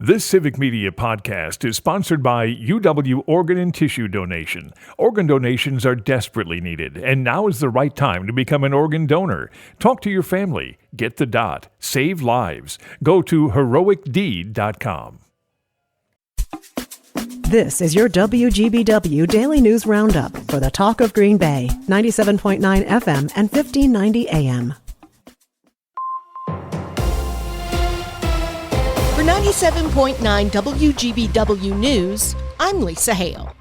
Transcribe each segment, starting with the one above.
This Civic Media podcast is sponsored by UW Organ and Tissue Donation. Organ donations are desperately needed, and now is the right time to become an organ donor. Talk to your family. Get the dot. Save lives. Go to heroicdeed.com. This is your WGBW Daily News Roundup for the Talk of Green Bay, 97.9 FM and 1590 AM. For 97.9 WGBW News, I'm Lisa Hale.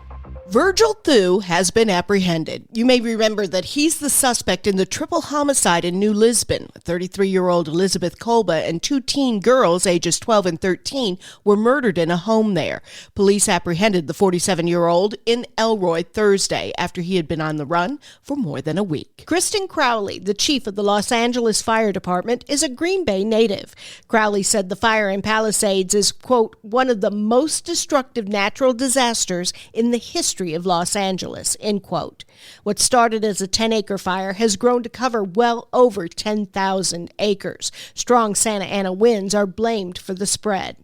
Virgil Thu has been apprehended. You may remember that he's the suspect in the triple homicide in New Lisbon. 33-year-old Elizabeth Kolba and two teen girls, ages 12 and 13, were murdered in a home there. Police apprehended the 47-year-old in Elroy Thursday after he had been on the run for more than a week. Kristen Crowley, the chief of the Los Angeles Fire Department, is a Green Bay native. Crowley said the fire in Palisades is, quote, one of the most destructive natural disasters in the history of Los Angeles, end quote. What started as a 10-acre fire has grown to cover well over 10,000 acres. Strong Santa Ana winds are blamed for the spread.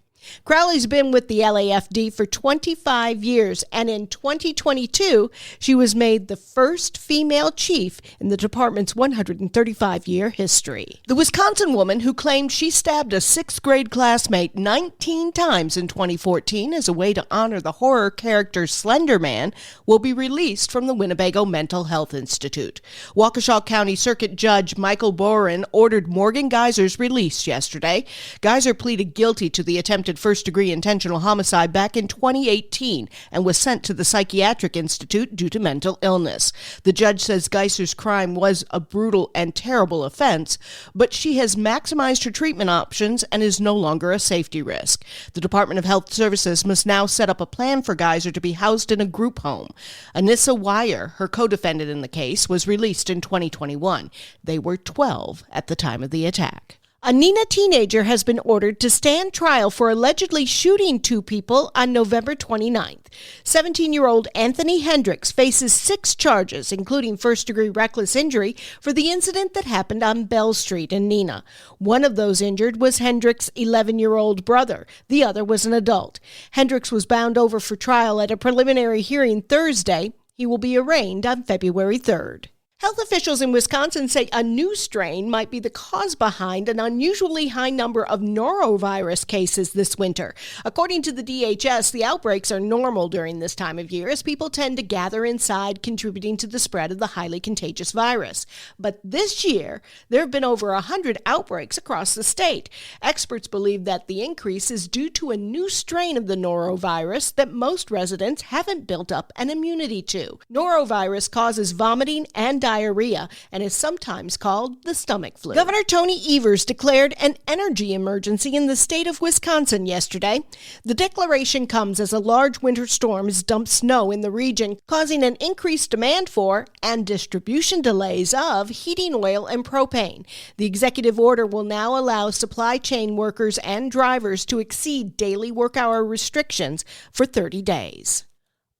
Crowley's been with the LAFD for 25 years, and in 2022, she was made the first female chief in the department's 135-year history. The Wisconsin woman who claimed she stabbed a sixth-grade classmate 19 times in 2014 as a way to honor the horror character Slender Man will be released from the Winnebago Mental Health Institute. Waukesha County Circuit Judge Michael Boren ordered Morgan Geyser's release yesterday. Geyser pleaded guilty to the attempted first-degree intentional homicide back in 2018 and was sent to the Psychiatric Institute due to mental illness. The judge says Geyser's crime was a brutal and terrible offense, but she has maximized her treatment options and is no longer a safety risk. The Department of Health Services must now set up a plan for Geyser to be housed in a group home. Anissa Wire, her co-defendant in the case, was released in 2021. They were 12 at the time of the attack. A Neenah teenager has been ordered to stand trial for allegedly shooting two people on November 29th. 17-year-old Anthony Hendricks faces 6 charges, including first-degree reckless injury, for the incident that happened on Bell Street in Neenah. One of those injured was Hendricks' 11-year-old brother. The other was an adult. Hendricks was bound over for trial at a preliminary hearing Thursday. He will be arraigned on February 3rd. Health officials in Wisconsin say a new strain might be the cause behind an unusually high number of norovirus cases this winter. According to the DHS, the outbreaks are normal during this time of year as people tend to gather inside, contributing to the spread of the highly contagious virus. But this year, there have been over 100 outbreaks across the state. Experts believe that the increase is due to a new strain of the norovirus that most residents haven't built up an immunity to. Norovirus causes vomiting and diarrhea and is sometimes called the stomach flu. Governor Tony Evers declared an energy emergency in the state of Wisconsin yesterday. The declaration comes as a large winter storm has dumped snow in the region, causing an increased demand for and distribution delays of heating oil and propane. The executive order will now allow supply chain workers and drivers to exceed daily work hour restrictions for 30 days.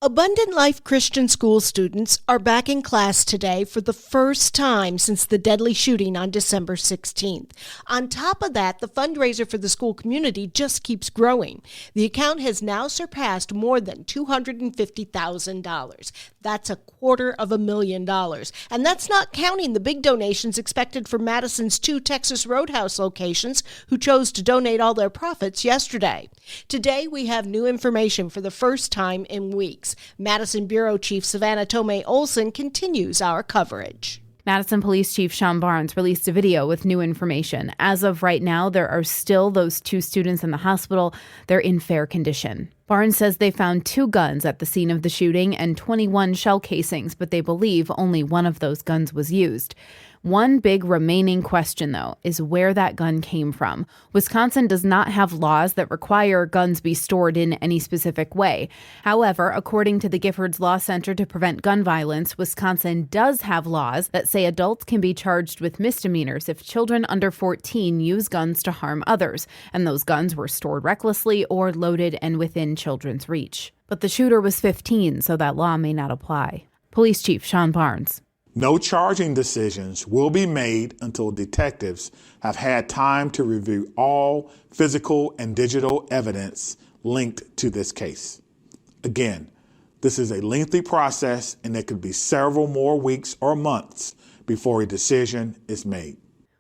Abundant Life Christian School students are back in class today for the first time since the deadly shooting on December 16th. On top of that, the fundraiser for the school community just keeps growing. The account has now surpassed more than $250,000. That's $250,000. And that's not counting the big donations expected for Madison's 2 Texas Roadhouse locations, who chose to donate all their profits yesterday. Today, we have new information for the first time in weeks. Madison Bureau Chief Savannah Tomei Olson continues our coverage. Madison Police Chief Sean Barnes released a video with new information. As of right now, there are still those 2 students in the hospital. They're in fair condition. Barnes says they found 2 guns at the scene of the shooting and 21 shell casings, but they believe only one of those guns was used. One big remaining question, though, is where that gun came from. Wisconsin does not have laws that require guns be stored in any specific way. However, according to the Giffords Law Center to Prevent Gun Violence, Wisconsin does have laws that say adults can be charged with misdemeanors if children under 14 use guns to harm others, and those guns were stored recklessly or loaded and within children's reach. But the shooter was 15, so that law may not apply. Police Chief Sean Barnes. No charging decisions will be made until detectives have had time to review all physical and digital evidence linked to this case. Again, this is a lengthy process, and it could be several more weeks or months before a decision is made.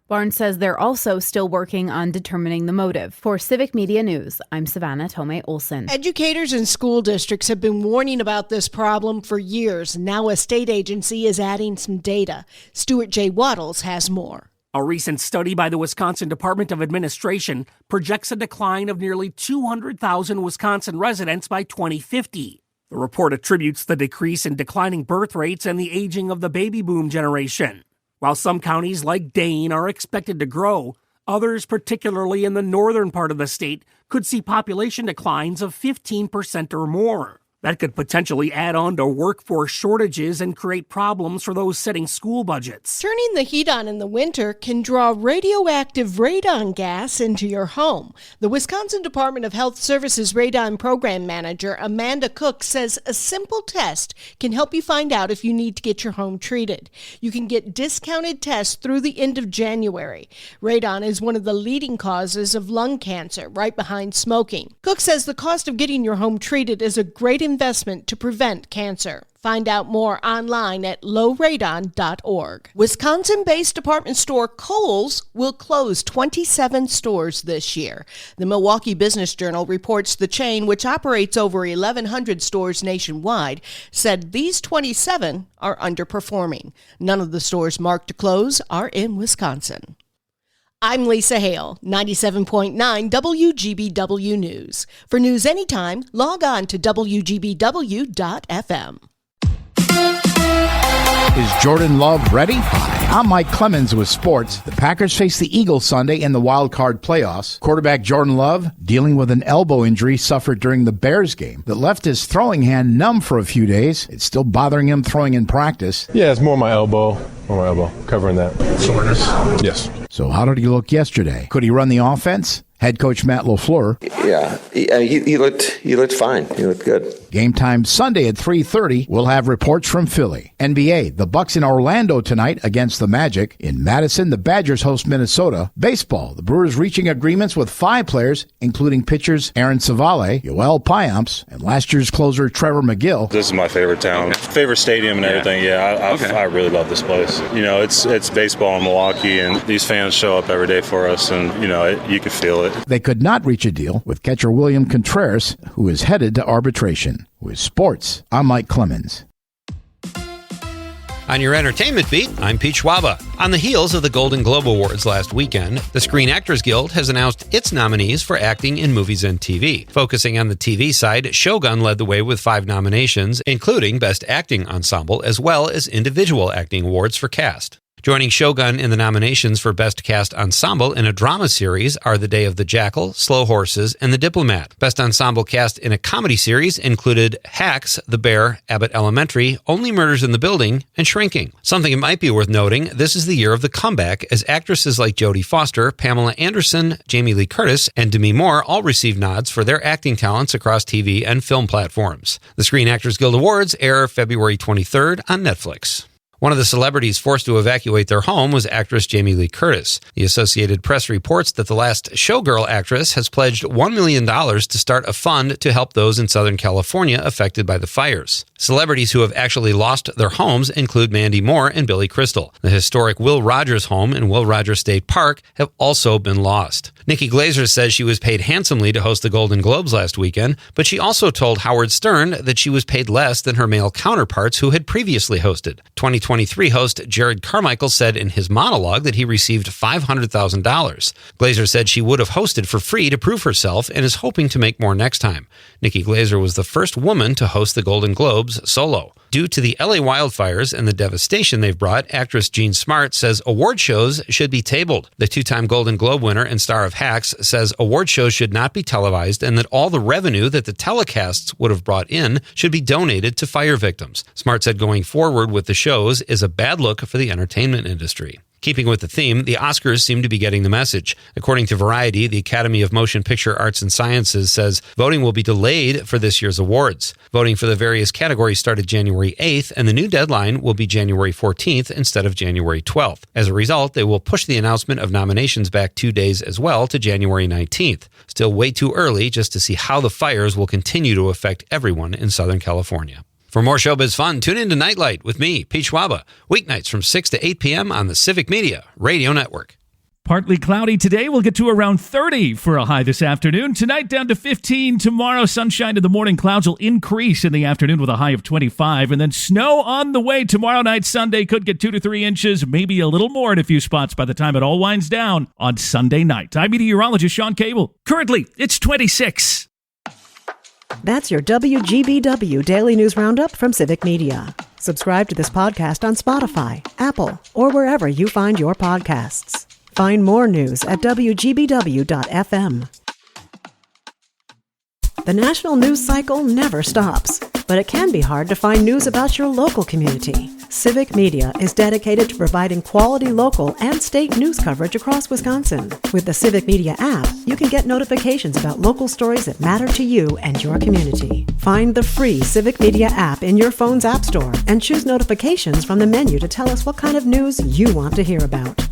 Barnes says they're also still working on determining the motive. For Civic Media News, I'm Savannah Tomei Olson. Educators and school districts have been warning about this problem for years. Now a state agency is adding some data. Stuart J. Waddles has more. A recent study by the Wisconsin Department of Administration projects a decline of nearly 200,000 Wisconsin residents by 2050. The report attributes the decrease in declining birth rates and the aging of the baby boom generation. While some counties like Dane are expected to grow, others, particularly in the northern part of the state, could see population declines of 15% or more. That could potentially add on to workforce shortages and create problems for those setting school budgets. Turning the heat on in the winter can draw radioactive radon gas into your home. The Wisconsin Department of Health Services Radon Program Manager Amanda Cook says a simple test can help you find out if you need to get your home treated. You can get discounted tests through the end of January. Radon is one of the leading causes of lung cancer, right behind smoking. Cook says the cost of getting your home treated is a great investment to prevent cancer. Find out more online at lowradon.org. Wisconsin-based department store Kohl's will close 27 stores this year. The Milwaukee Business Journal reports the chain, which operates over 1,100 stores nationwide, said these 27 are underperforming. None of the stores marked to close are in Wisconsin. I'm Lisa Hale, 97.9 WGBW News. For news anytime, log on to WGBW.FM. Is Jordan Love ready? Hi, I'm Mike Clemens with sports. The Packers face the Eagles Sunday in the wild card playoffs. Quarterback Jordan Love dealing with an elbow injury suffered during the Bears game that left his throwing hand numb for a few days. It's still bothering him throwing in practice. Yeah, it's more my elbow. Covering that. Soreness? Yes. So how did he look yesterday? Could he run the offense? Head coach Matt LaFleur. Yeah, he looked fine. He looked good. Game time Sunday at 3:30. We'll have reports from Philly. NBA, the Bucks in Orlando tonight against the Magic. In Madison, the Badgers host Minnesota. Baseball, the Brewers reaching agreements with 5 players, including pitchers Aaron Savale, Yoel Payamps, and last year's closer Trevor McGill. This is my favorite town, favorite stadium and everything. I really love this place. You know, it's baseball in Milwaukee, and these fans show up every day for us, and you can feel it. They could not reach a deal with catcher William Contreras, who is headed to arbitration. With sports, I'm Mike Clemens. On your entertainment beat, I'm Pete Schwaba. On the heels of the Golden Globe Awards last weekend, the Screen Actors Guild has announced its nominees for acting in movies and TV. Focusing on the TV side, Shogun led the way with 5 nominations, including Best Acting Ensemble, as well as individual acting awards for cast. Joining Shogun in the nominations for Best Cast Ensemble in a Drama Series are The Day of the Jackal, Slow Horses, and The Diplomat. Best Ensemble Cast in a Comedy Series included Hacks, The Bear, Abbott Elementary, Only Murders in the Building, and Shrinking. Something it might be worth noting, this is the year of the comeback, as actresses like Jodie Foster, Pamela Anderson, Jamie Lee Curtis, and Demi Moore all received nods for their acting talents across TV and film platforms. The Screen Actors Guild Awards air February 23rd on Netflix. One of the celebrities forced to evacuate their home was actress Jamie Lee Curtis. The Associated Press reports that the last Showgirl actress has pledged $1 million to start a fund to help those in Southern California affected by the fires. Celebrities who have actually lost their homes include Mandy Moore and Billy Crystal. The historic Will Rogers home in Will Rogers State Park have also been lost. Nikki Glaser says she was paid handsomely to host the Golden Globes last weekend, but she also told Howard Stern that she was paid less than her male counterparts who had previously hosted. 2023 host Jared Carmichael said in his monologue that he received $500,000. Glaser said she would have hosted for free to prove herself and is hoping to make more next time. Nikki Glaser was the first woman to host the Golden Globes solo. Due to the LA wildfires and the devastation they've brought, actress Jean Smart says award shows should be tabled. The 2-time Golden Globe winner and star of Hacks says award shows should not be televised and that all the revenue that the telecasts would have brought in should be donated to fire victims. Smart said going forward with the shows is a bad look for the entertainment industry. Keeping with the theme, the Oscars seem to be getting the message. According to Variety, the Academy of Motion Picture Arts and Sciences says voting will be delayed for this year's awards. Voting for the various categories started January 8th, and the new deadline will be January 14th instead of January 12th. As a result, they will push the announcement of nominations back 2 days as well to January 19th. Still way too early just to see how the fires will continue to affect everyone in Southern California. For more showbiz fun, tune in to Nightlight with me, Pete Schwaba, weeknights from 6 to 8 p.m. on the Civic Media Radio Network. Partly cloudy today. We'll get to around 30 for a high this afternoon. Tonight down to 15. Tomorrow, sunshine in the morning. Clouds will increase in the afternoon with a high of 25. And then snow on the way tomorrow night. Sunday could get 2 to 3 inches, maybe a little more in a few spots by the time it all winds down on Sunday night. I'm meteorologist Sean Cable. Currently, it's 26. That's your WGBW Daily News Roundup from Civic Media. Subscribe to this podcast on Spotify, Apple, or wherever you find your podcasts. Find more news at WGBW.FM. The national news cycle never stops, but it can be hard to find news about your local community. Civic Media is dedicated to providing quality local and state news coverage across Wisconsin. With the Civic Media app, you can get notifications about local stories that matter to you and your community. Find the free Civic Media app in your phone's app store and choose notifications from the menu to tell us what kind of news you want to hear about.